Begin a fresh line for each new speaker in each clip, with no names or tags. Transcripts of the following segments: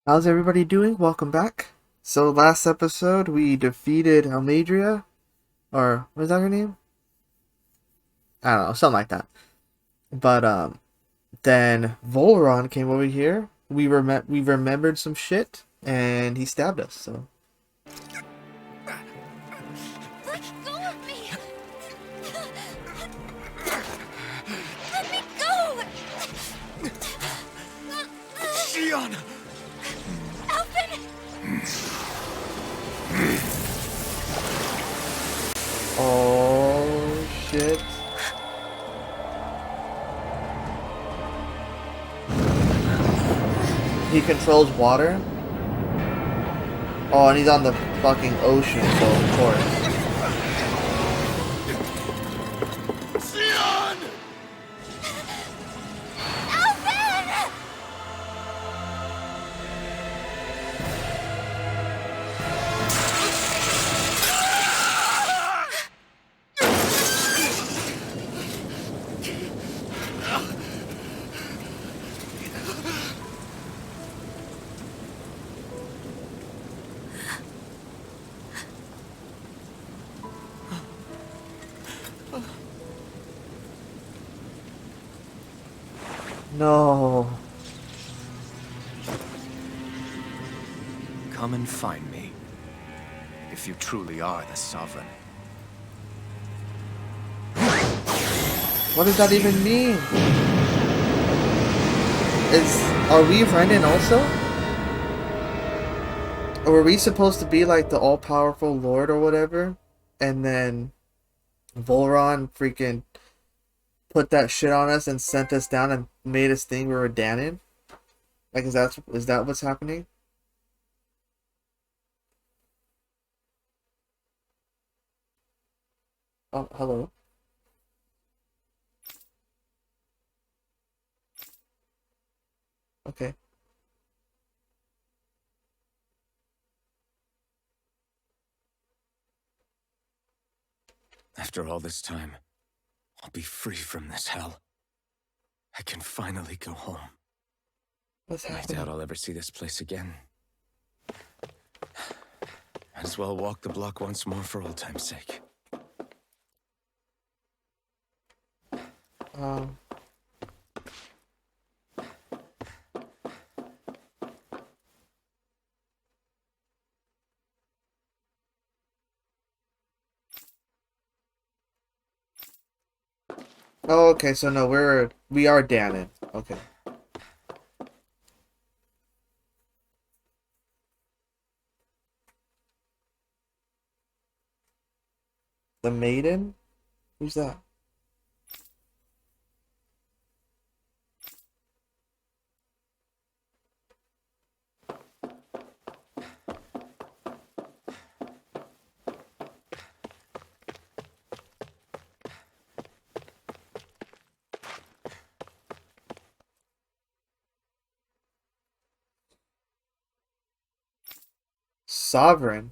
How's everybody doing? Welcome back. So last episode we defeated Almadria, or what is that her name? I don't know, something like that. But then Volron came over here. We remembered some shit, and he stabbed us. So
Let go of me! Let me go!
Shionne!
Alphen!
oh shit! He controls water. Oh, and he's on the fucking ocean, so of course.
Shionne!
Alphen!
No.
Come and find me, if you truly are the Sovereign.
What does that even mean? Are we Renan also? Or were we supposed to be like the all-powerful Lord or whatever? And then Volron freaking put that shit on us and sent us down and made us think we were Dahna? Like, is that what's happening? Oh, hello. Okay.
After all this time, I'll be free from this hell. I can finally go home.
What's
I
happening?
doubt I'll ever see this place again. Might as well walk the block once more for old time's sake.
Um. Oh, okay. So no, we are Dahna. Okay. The maiden? Who's that? Sovereign.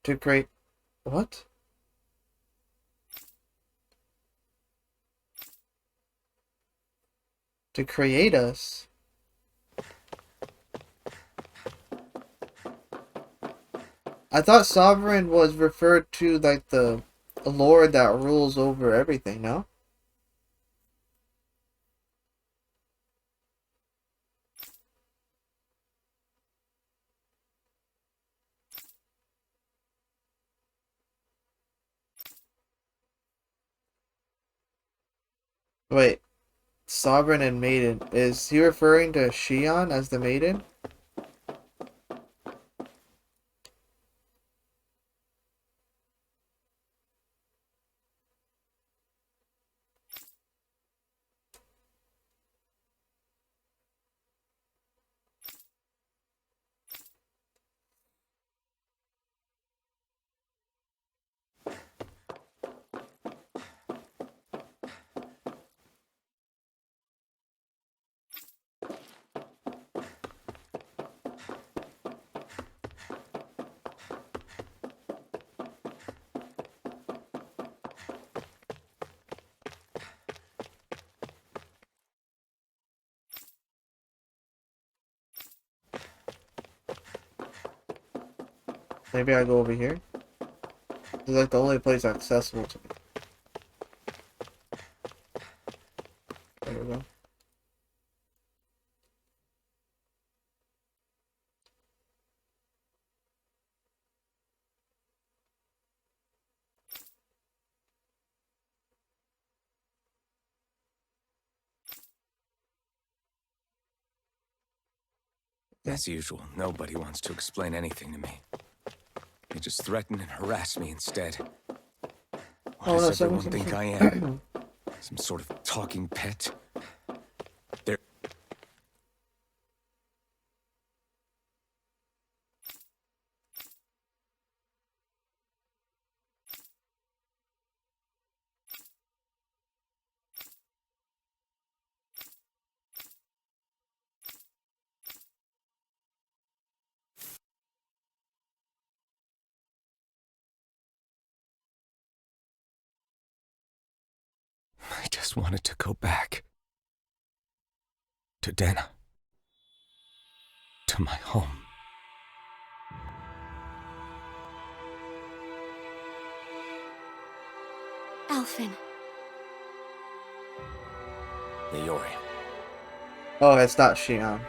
To create what? To create us. I thought sovereign was referred to like the lord that rules over everything, no? Wait, sovereign and maiden. Is he referring to Shionne as the maiden? Maybe I go over here. It's like the only place accessible to me. There we go.
As usual, nobody wants to explain anything to me. They just threaten and harass me instead. What
Oh,
does
no,
everyone think I am? Some sort of talking pet? They're... I just wanted to go back. To Dahna. To my home.
Alphen.
Leori.
Oh, it's not Shionne.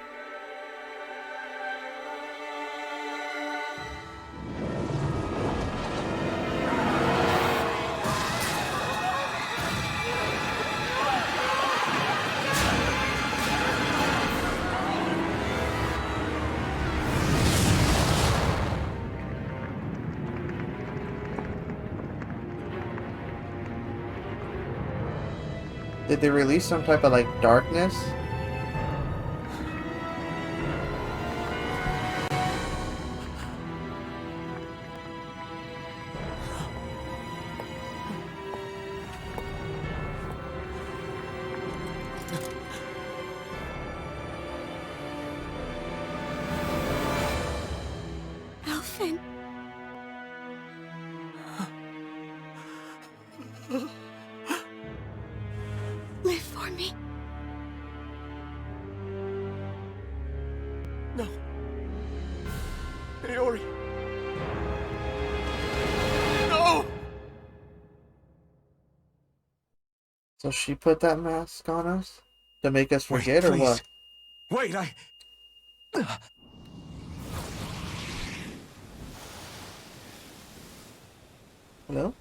Did they release some type of like darkness?
Alphen. Live for me.
No. Leori. No!
So she put that mask on us to make us
Wait,
forget, or
please.
what?
Wait,
Hello?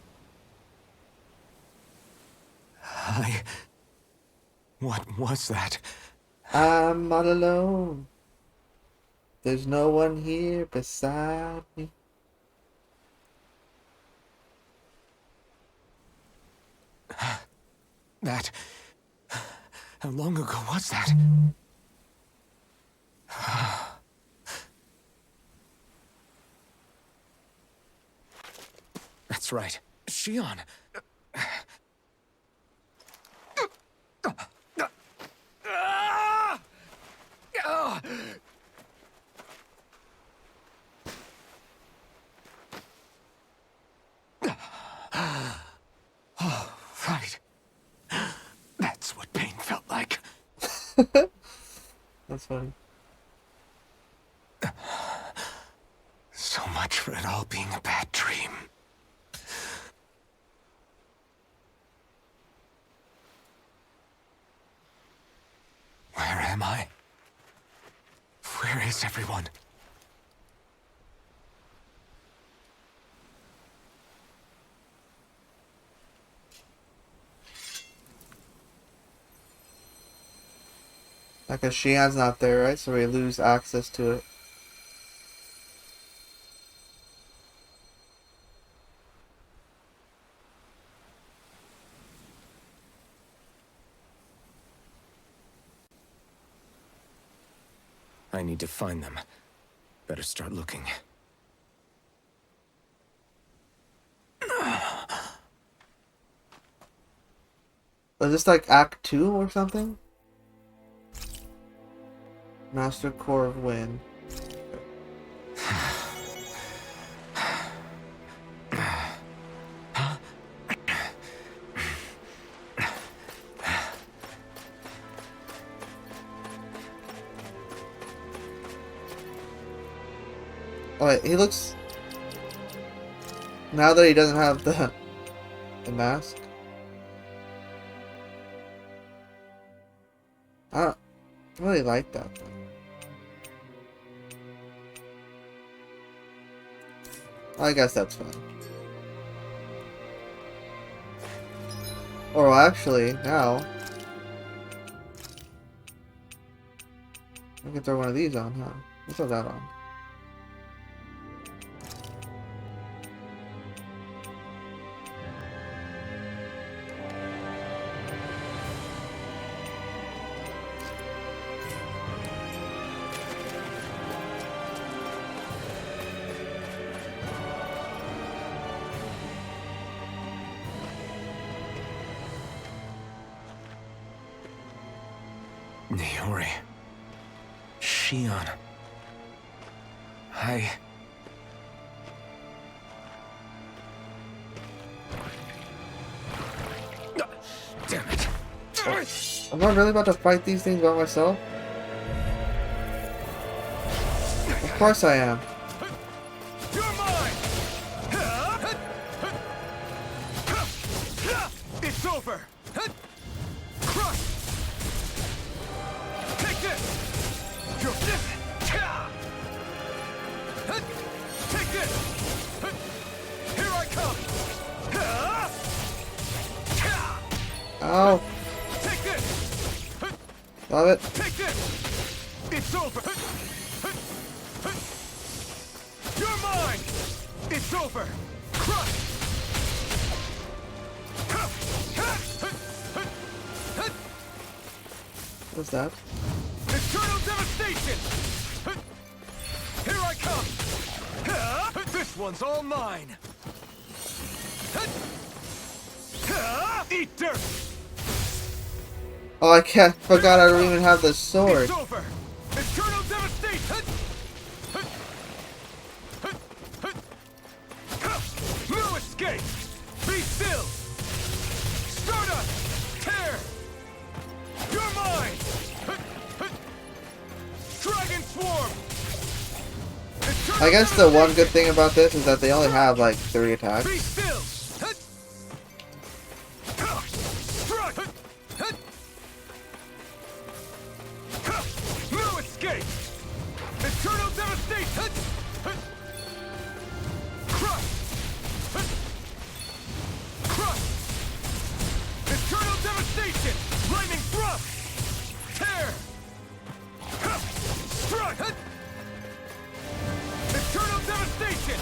What was that?
I'm not alone. There's no one here beside me.
That... How long ago was that? That's right. Shionne. Oh, right. That's what pain felt like.
That's funny.
So much for it all being a bad dream. Where am I? Where is everyone?
Because Shionne's not there, right? So we lose access to it.
I need to find them. Better start looking.
Was this like Act 2 or something? Master Core of Wind. Oh wait, he looks Now that he doesn't have the mask. I don't really like that though. I guess that's fine. Or actually, now I can throw one of these on, huh? Let's throw that on.
Niori. Shionne. Damn it.
Am I really about to fight these things by myself? Of course I am.
You're mine! It's over! Crush! Take this! You're this! Take this! Here I come!
Ow!
Take this!
Love it.
Take this! It's over! You're mine! It's over! Crush!
What's that?
Eternal devastation! Here I come! This one's all mine! Eat dirt!
Oh, I can't. Forgot I don't even have the sword.
It's over! Eternal devastation! No escape! Be still! Stardust! Tear! You're mine! Dragon swarm!
I guess the one good thing about this is that they only have like 3 attacks.
Be still! Strike! No escape! Eternal devastation! Crush! Crush! Eternal devastation! Lightning thrust! Tear! Strike! Eternal devastation!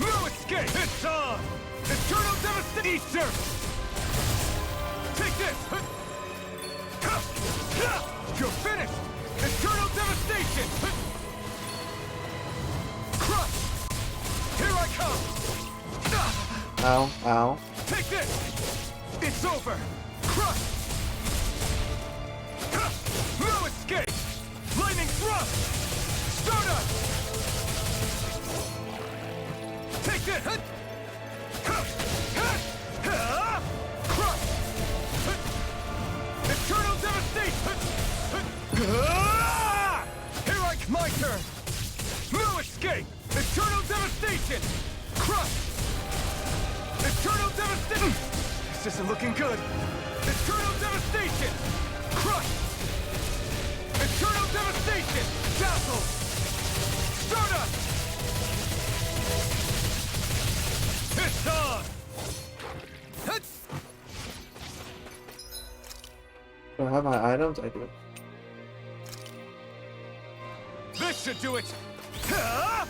No escape! It's on! Eternal devastation! Eat dirt! Take this! You're finished! Eternal devastation! Crush! Here I come!
Ow, ow.
Take this! It's over! Crush! No escape! Lightning thrust! Stardust! Take this! Crush! Eternal devastation! Here I come! My turn! No escape! Eternal devastation! Crush! Eternal devastation! This isn't looking good! Eternal devastation! Crush! Eternal devastation! Dazzle! Stardust! It's on!
Do I have my items? I do.
This should do it!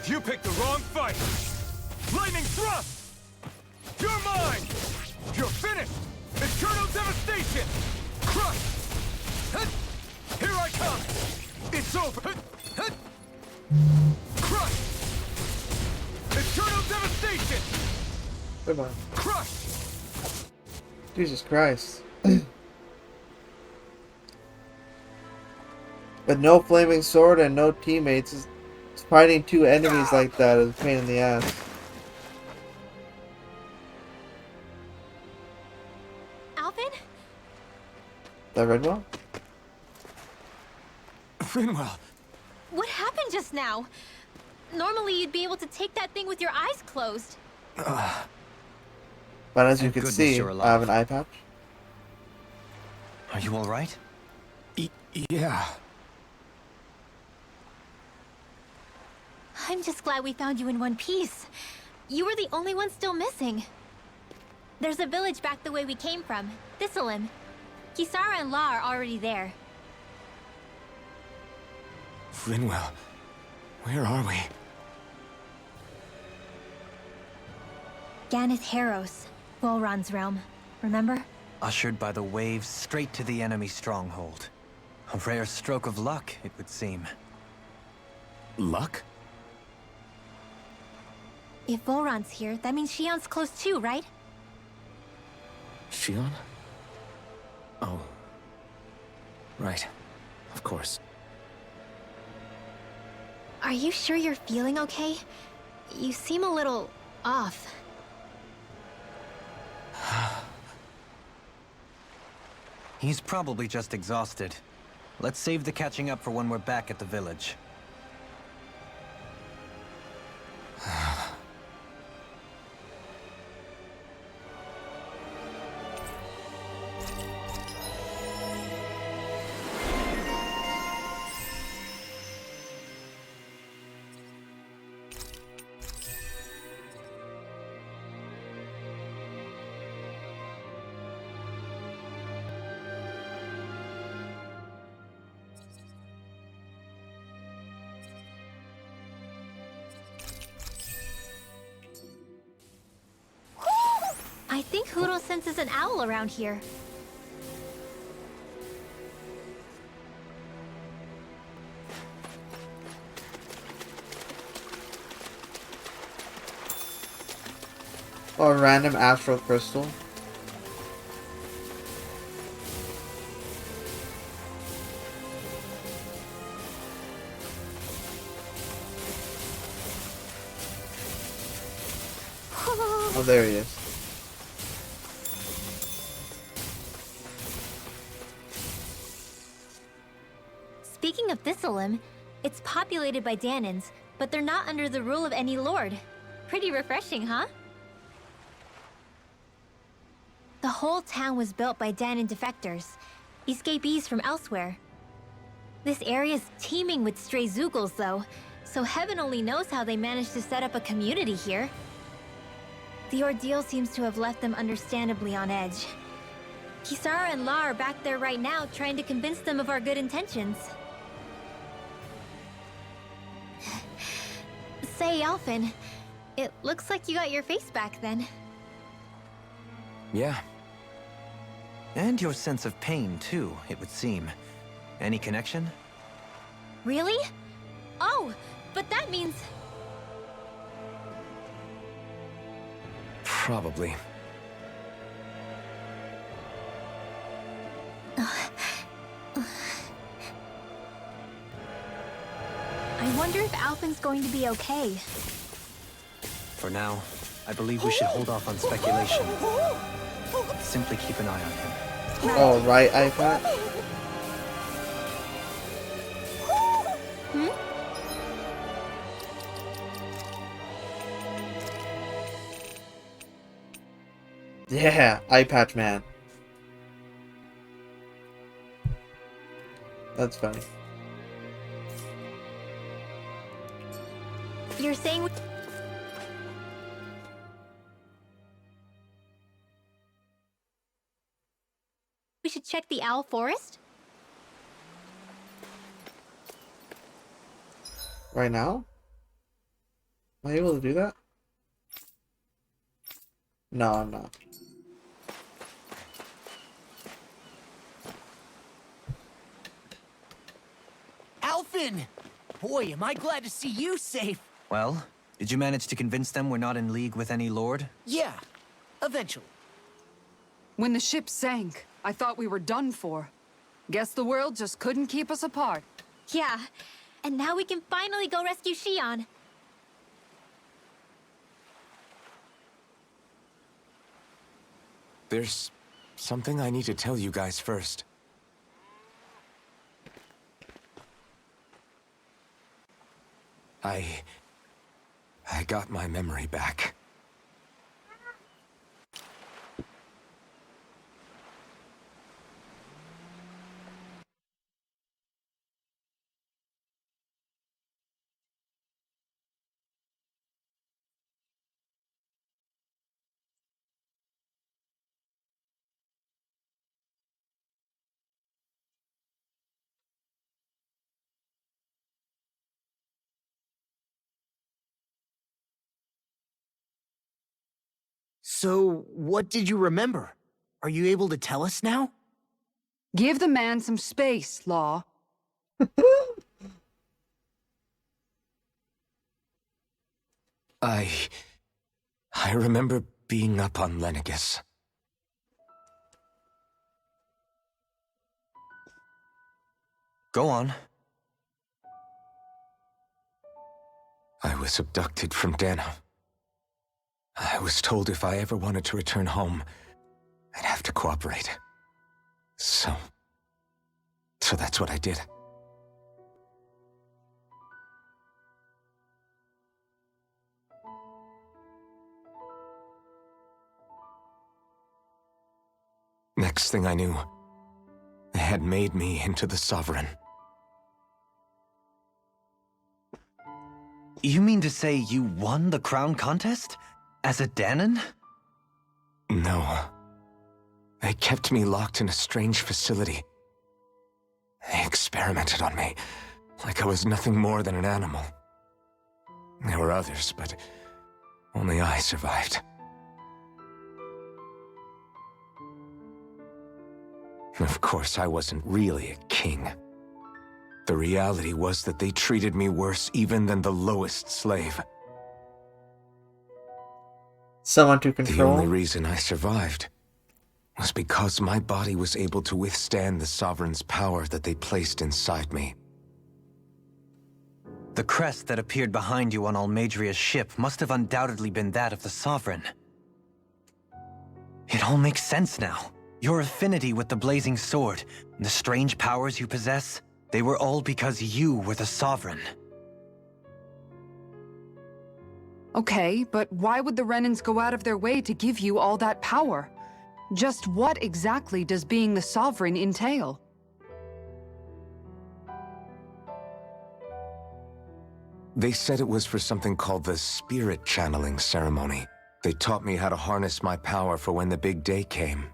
You picked the wrong fight! Lightning thrust! You're mine! You're finished! Eternal devastation! Crush! Here I come! It's over! Crush! Eternal devastation!
Goodbye.
Crush!
Jesus Christ. With no flaming sword and no teammates, fighting 2 enemies like that is a pain in the ass.
Alphen?
That Redwell?
Finwell!
What happened just now? Normally you'd be able to take that thing with your eyes closed.
But as you
Thank
can
goodness
see,
you're
I have an
alive.
eye patch.
Are you all right?
Yeah.
I'm just glad we found you in one piece. You were the only one still missing. There's a village back the way we came from, Thistleim. Kisara and La are already there.
Rinwell, where are we?
Ganeth Harros, Volron's realm. Remember?
Ushered by the waves straight to the enemy stronghold. A rare stroke of luck, it would seem.
Luck?
If Volron's here, that means Shionne's close too, right?
Shionne? Oh. Right. Of course.
Are you sure you're feeling okay? You seem a little off.
He's probably just exhausted. Let's save the catching up for when we're back at the village.
I think Huro senses an owl around here.
Or a random astral crystal. Oh, there he is.
Speaking of Thistleim, it's populated by Dahnans, but they're not under the rule of any lord. Pretty refreshing, huh? The whole town was built by Dahnan defectors, escapees from elsewhere. This area's teeming with stray Zeugles, though, so heaven only knows how they managed to set up a community here. The ordeal seems to have left them understandably on edge. Kisara and La are back there right now trying to convince them of our good intentions. Say, Alphen, it looks like you got your face back then.
Yeah.
And your sense of pain, too, it would seem. Any connection?
Really? Oh, but that means...
Probably.
I wonder if Alphen's going to be okay.
For now, I believe we should hold off on speculation. Simply keep an eye on him.
Oh, right, eye patch.
Hmm?
Yeah, eye patch man. That's funny.
You're saying... we should check the Owl Forest?
Right now? Am I able to do that? No, I'm not.
Alphen! Boy, am I glad to see you safe.
Well, did you manage to convince them we're not in league with any lord?
Yeah, eventually.
When the ship sank, I thought we were done for. Guess the world just couldn't keep us apart.
Yeah, and now we can finally go rescue Shionne.
There's something I need to tell you guys first. I got my memory back.
So, what did you remember? Are you able to tell us now?
Give the man some space, Law.
I remember being up on Lenegis.
Go on.
I was abducted from Dahna. I was told if I ever wanted to return home, I'd have to cooperate. So that's what I did. Next thing I knew, they had made me into the Sovereign.
You mean to say you won the crown contest? As a Dahnan?
No. They kept me locked in a strange facility. They experimented on me, like I was nothing more than an animal. There were others, but only I survived. Of course, I wasn't really a king. The reality was that they treated me worse even than the lowest slave.
Someone to
The
control.
only reason I survived was because my body was able to withstand the Sovereign's power that they placed inside me.
The crest that appeared behind you on Almedria's ship must have undoubtedly been that of the Sovereign. It all makes sense now. Your affinity with the Blazing Sword, and the strange powers you possess, they were all because you were the Sovereign.
Okay, but why would the Renans go out of their way to give you all that power? Just what exactly does being the Sovereign entail?
They said it was for something called the Spirit Channeling Ceremony. They taught me how to harness my power for when the big day came.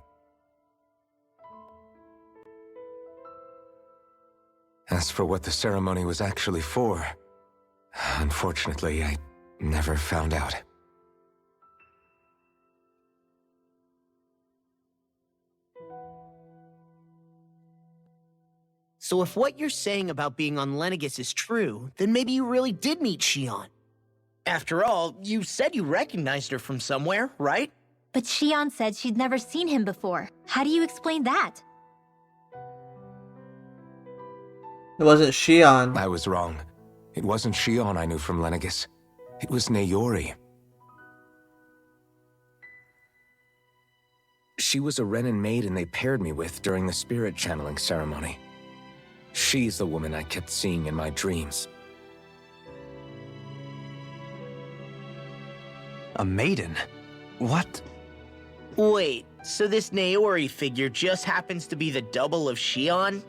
As for what the ceremony was actually for, unfortunately, I never found out.
So if what you're saying about being on Lenegis is true, then maybe you really did meet Shionne. After all, you said you recognized her from somewhere, right?
But Shionne said she'd never seen him before. How do you explain that?
It wasn't Shionne.
I was wrong. It wasn't Shionne I knew from Lenegis. It was Naori. She was a Renan maiden they paired me with during the spirit channeling ceremony. She's the woman I kept seeing in my dreams.
A maiden? What?
Wait, so this Naori figure just happens to be the double of Shionne?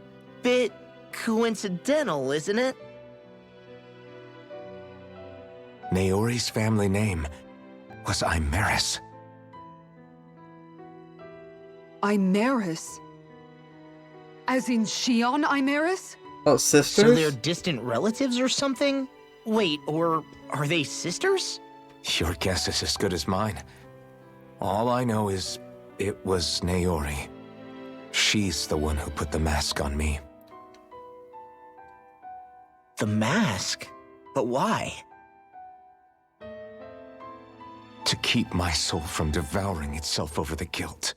Bit coincidental, isn't it?
Naori's family name was Imeris.
Imeris? As in Shionne Imeris?
Oh,
So
sisters?
they're distant relatives or something? Wait, or are they sisters?
Your guess is as good as mine. All I know is it was Naori. She's the one who put the mask on me.
The mask? But why?
To keep my soul from devouring itself over the guilt.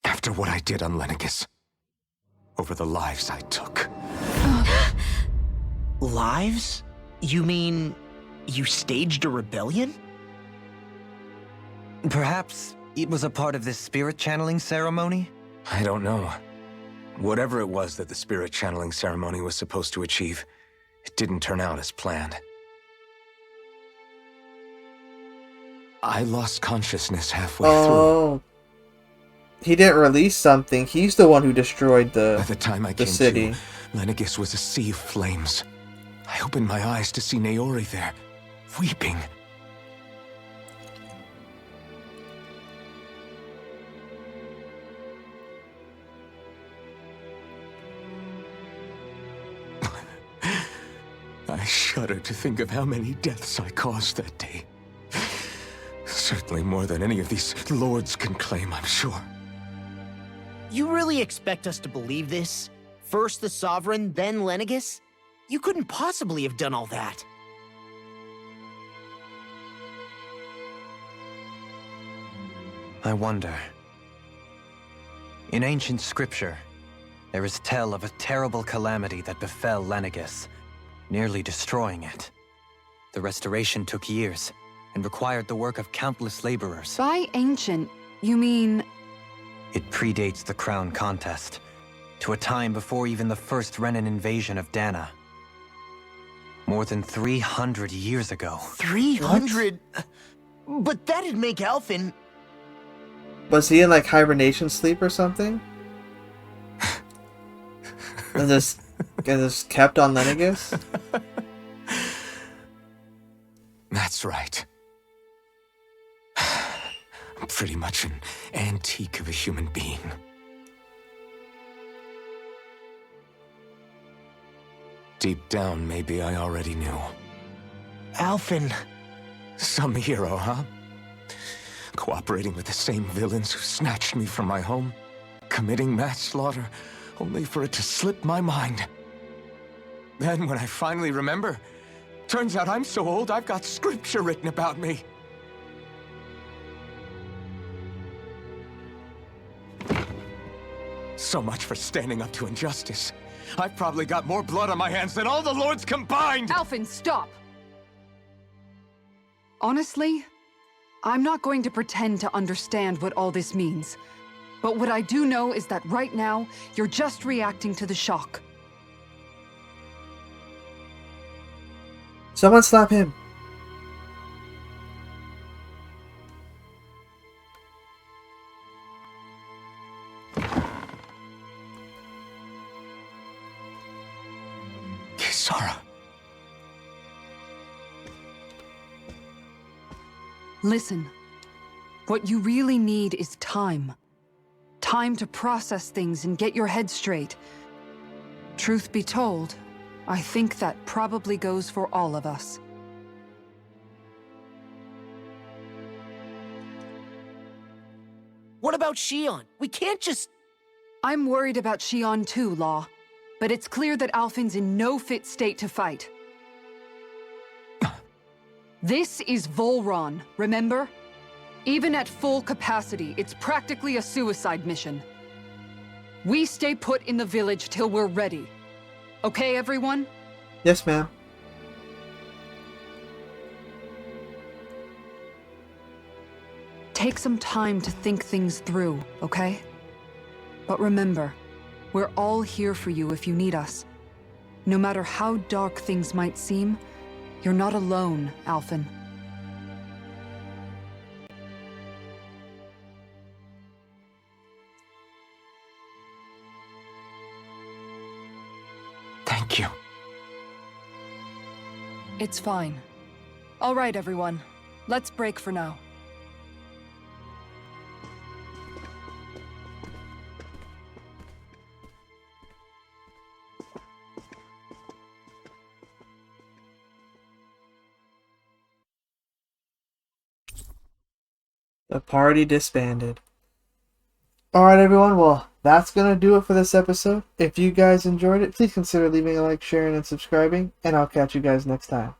After what I did on Lenegis. Over the lives I took.
Lives? You mean you staged a rebellion?
Perhaps it was a part of this spirit channeling ceremony?
I don't know. Whatever it was that the spirit channeling ceremony was supposed to achieve, it didn't turn out as planned. I lost consciousness halfway through.
Oh. He didn't release something. He's the one who destroyed
By the time I
the
came
city.
to, Lenegis was a sea of flames. I opened my eyes to see Naori there, weeping. I shudder to think of how many deaths I caused that day. Certainly more than any of these lords can claim, I'm sure.
You really expect us to believe this? First the Sovereign, then Lenegus? You couldn't possibly have done all that.
I wonder. In ancient scripture, there is tale of a terrible calamity that befell Lenegus, nearly destroying it. The restoration took years, and required the work of countless laborers.
By ancient, you mean...
It predates the crown contest, to a time before even the first Renan invasion of Dahna. More than 300 years ago.
300? But that'd make Alphen...
Was he in like hibernation sleep or something? And just kept on Lenegus?
That's right. I'm pretty much an antique of a human being. Deep down, maybe I already knew.
Alphen...
Some hero, huh? Cooperating with the same villains who snatched me from my home, committing mass slaughter, only for it to slip my mind. Then, when I finally remember, turns out I'm so old I've got scripture written about me. So much for standing up to injustice. I've probably got more blood on my hands than all the lords combined!
Alphen, stop! Honestly, I'm not going to pretend to understand what all this means. But what I do know is that right now, you're just reacting to the shock.
Someone slap him.
Kisara.
Listen, what you really need is time. Time to process things and get your head straight. Truth be told, I think that probably goes for all of us.
What about Shionne? We can't just...
I'm worried about Shionne too, Law. But it's clear that Alphen's in no fit state to fight. This is Volron, remember? Even at full capacity, it's practically a suicide mission. We stay put in the village till we're ready. Okay, everyone?
Yes, ma'am.
Take some time to think things through, okay? But remember, we're all here for you if you need us. No matter how dark things might seem, you're not alone, Alphen.
Thank you.
It's fine. All right, everyone. Let's break for now.
The party disbanded. Alright everyone, well, that's going to do it for this episode. If you guys enjoyed it, please consider leaving a like, sharing, and subscribing, and I'll catch you guys next time.